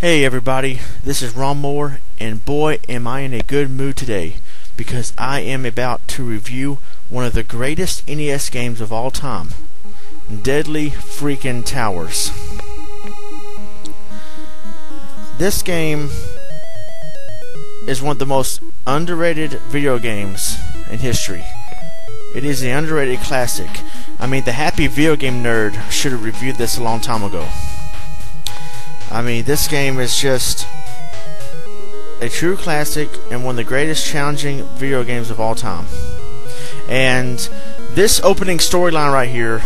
Hey everybody, this is Ronmower, and boy am I in a good mood today, because I am about to review one of the greatest NES games of all time, Deadly Freaking Towers. This game is one of the most underrated video games in history. It is an underrated classic. I mean, the happy video game nerd should have reviewed this a long time ago. I mean, this game is just a true classic and one of the greatest challenging video games of all time. And this opening storyline right here,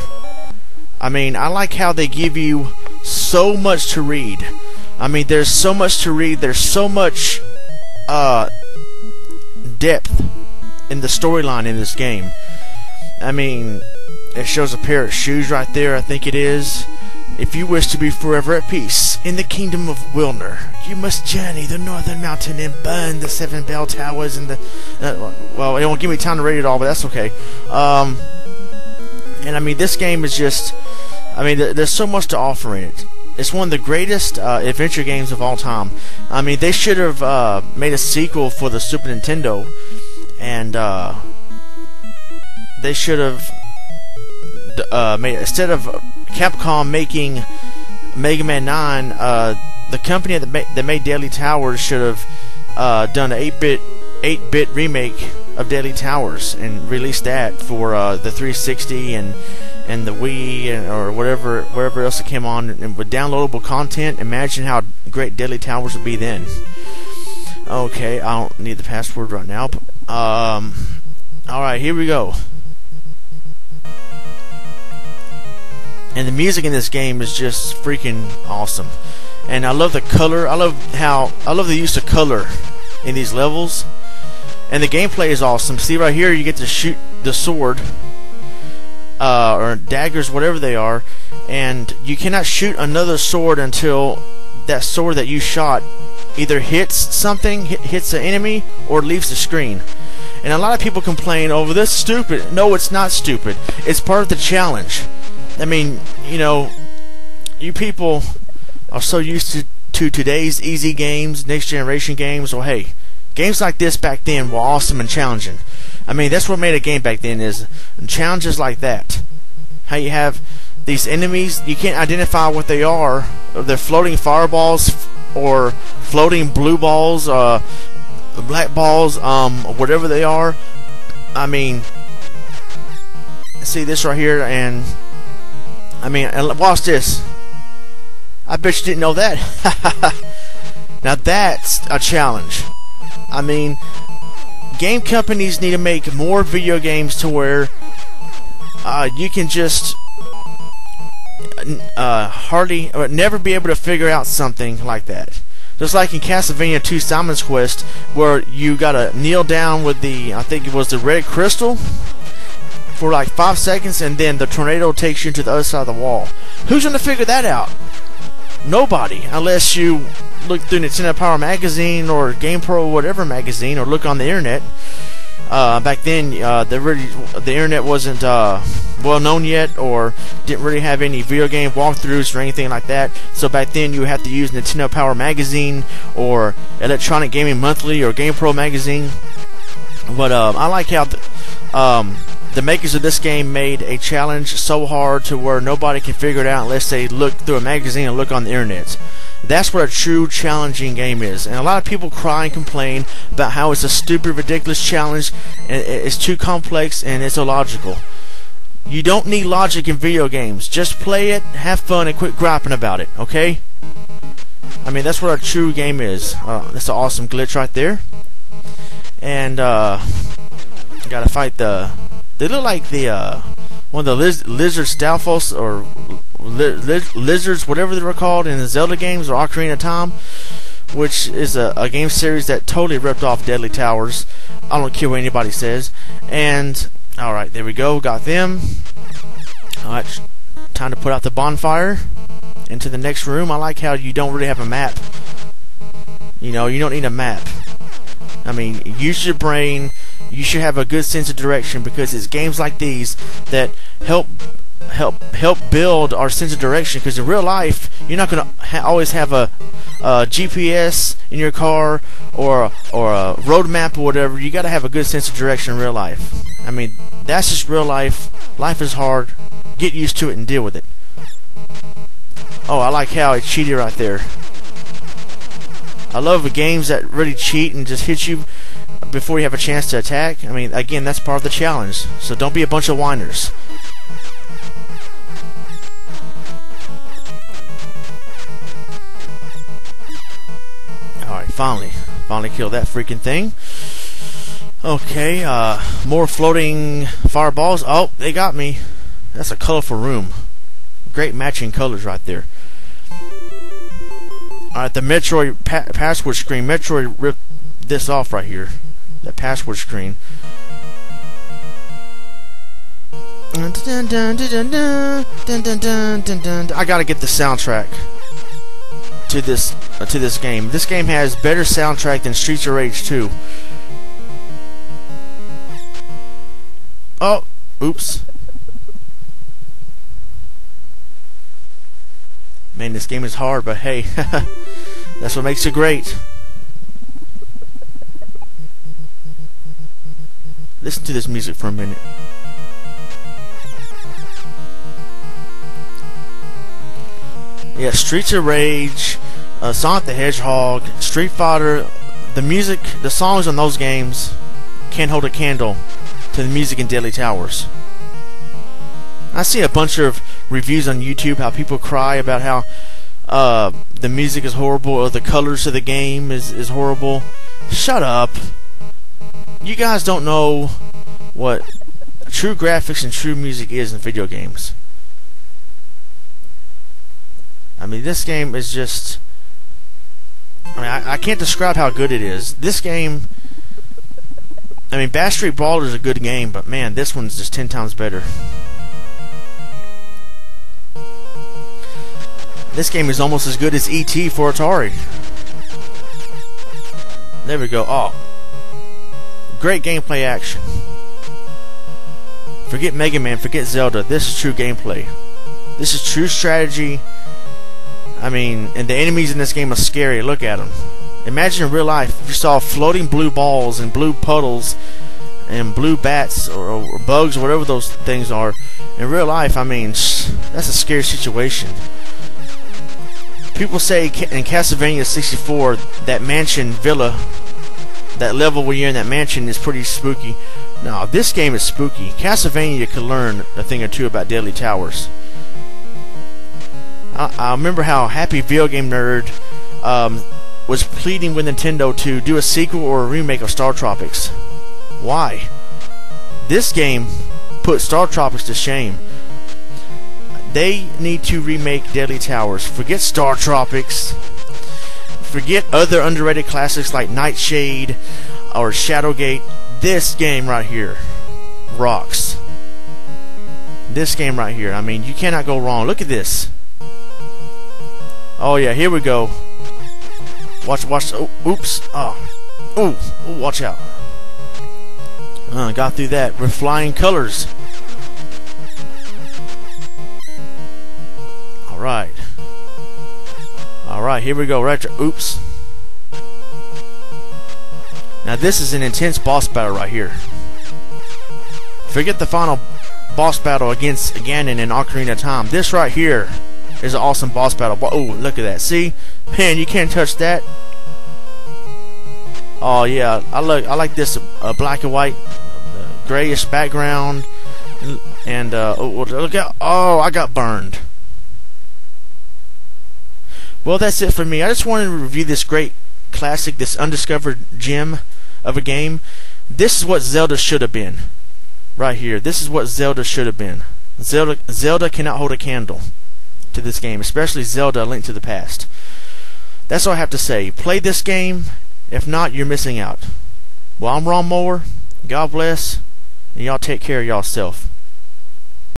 I mean, I like how they give you so much to read. I mean, there's so much to read, there's so much depth in the storyline in this game. I mean, it shows a pair of shoes right there, I think it is. If you wish to be forever at peace in the kingdom of Wilner, you must journey the northern mountain and burn the 7 bell towers and the... well, it won't give me time to read it all, but that's okay. And I mean, this game is just... I mean, there's so much to offer in it. It's one of the greatest adventure games of all time. I mean, they should have made a sequel for the Super Nintendo, and they should have made, instead of Capcom making Mega Man 9, the company that made Deadly Towers should have done an 8-bit remake of Deadly Towers and released that for the 360 and the Wii or wherever else it came on, and with downloadable content. Imagine how great Deadly Towers would be then. Okay, I don't need the password right now. But, alright, here we go. And the music in this game is just freaking awesome. And I love the color. I love the use of color in these levels. And the gameplay is awesome. See right here, you get to shoot the sword or daggers, whatever they are, and you cannot shoot another sword until that sword that you shot either hits something, hits an enemy, or leaves the screen. And a lot of people complain, "Oh, this is stupid." No, it's not stupid. It's part of the challenge. I mean, you know, you people are so used to today's easy games, next generation games. Well, hey, games like this back then were awesome and challenging. I mean, that's what made a game back then, is challenges like that. How you have these enemies, you can't identify what they are. They're floating fireballs or floating blue balls, black balls, whatever they are. I mean, see this right here, and I mean, watch this. I bet you didn't know that. Now that's a challenge. I mean, game companies need to make more video games to where you can just never be able to figure out something like that. Just like in Castlevania 2 Simon's Quest, where you gotta kneel down with the, I think it was the red crystal, for like 5 seconds, and then the tornado takes you to the other side of the wall. Who's gonna figure that out? Nobody, unless you look through Nintendo Power magazine or GamePro whatever magazine, or look on the internet. Back then, the internet wasn't well known yet, or didn't really have any video game walkthroughs or anything like that. So back then, you had to use Nintendo Power magazine or Electronic Gaming Monthly or GamePro magazine. But I like how the makers of this game made a challenge so hard to where nobody can figure it out unless they look through a magazine and look on the internet. That's what a true challenging game is. And a lot of people cry and complain about how it's a stupid, ridiculous challenge, and it's too complex and it's illogical. You don't need logic in video games. Just play it, have fun, and quit griping about it, okay? I mean, that's what a true game is. That's an awesome glitch right there. And gotta fight the... They look like the one of the lizard Stalfos, or lizards, whatever they were called in the Zelda games, or Ocarina of Time, which is a game series that totally ripped off Deadly Towers. I don't care what anybody says. And alright, there we go, got them. Alright, time to put out the bonfire. Into the next room. I like how you don't really have a map. You know, you don't need a map. I mean, use your brain. You should have a good sense of direction, because it's games like these that help build our sense of direction. Because in real life, you're not going to always have a GPS in your car or a road map or whatever. You got to have a good sense of direction in real life. I mean, that's just real life. Life is hard. Get used to it and deal with it. Oh, I like how it cheated right there. I love the games that really cheat and just hit you before you have a chance to attack. I mean, again, that's part of the challenge. So don't be a bunch of whiners. Alright, finally killed that freaking thing. Okay, more floating fireballs. Oh, they got me. That's a colorful room. Great matching colors right there. Alright, the Metroid password screen. Metroid ripped this off right here. That password screen. I gotta get the soundtrack to this game. This game has better soundtrack than Streets of Rage 2. Oh, oops. Man, this game is hard, but hey, that's what makes it great. Listen to this music for a minute. Yeah, Streets of Rage, Sonic the Hedgehog, Street Fighter, the music, the songs on those games can't hold a candle to the music in Deadly Towers. I see a bunch of reviews on YouTube how people cry about how the music is horrible or the colors of the game is horrible. Shut up. You guys don't know what true graphics and true music is in video games. I mean, this game is just... I mean, I can't describe how good it is. This game... I mean, Bash Street Brawler is a good game, but man, this one's just 10 times better. This game is almost as good as E.T. for Atari. There we go. Oh. Great gameplay action. Forget Mega Man, forget Zelda. This is true gameplay. This is true strategy. I mean, and the enemies in this game are scary. Look at them. Imagine in real life if you saw floating blue balls and blue puddles and blue bats or bugs or whatever those things are. In real life, I mean, that's a scary situation. People say in Castlevania 64, that mansion villa, that level where you're in that mansion is pretty spooky. No, this game is spooky. Castlevania could learn a thing or two about Deadly Towers. I remember how Happy Video Game Nerd was pleading with Nintendo to do a sequel or a remake of Star Tropics. Why? This game put Star Tropics to shame. They need to remake Deadly Towers. Forget Star Tropics. Forget other underrated classics like Nightshade or Shadowgate. This game right here rocks. This game right here. I mean, you cannot go wrong. Look at this. Oh yeah, here we go. Watch. Oh, oops. Oh, watch out. Got through that with flying colors. Alright, here we go. Oops. Now this is an intense boss battle right here. Forget the final boss battle against Ganon in Ocarina of Time. This right here is an awesome boss battle. Oh, look at that. See? Man, you can't touch that. Oh yeah, I like this black and white, grayish background, and oh, look out! Oh, I got burned. Well, that's it for me. I just wanted to review this great classic, this undiscovered gem of a game. This is what Zelda should have been, right here. This is what Zelda should have been. Zelda cannot hold a candle to this game, especially Zelda: A Link to the Past. That's all I have to say. Play this game. If not, you're missing out. Well, I'm Ronmower. God bless, and y'all take care of y'allself.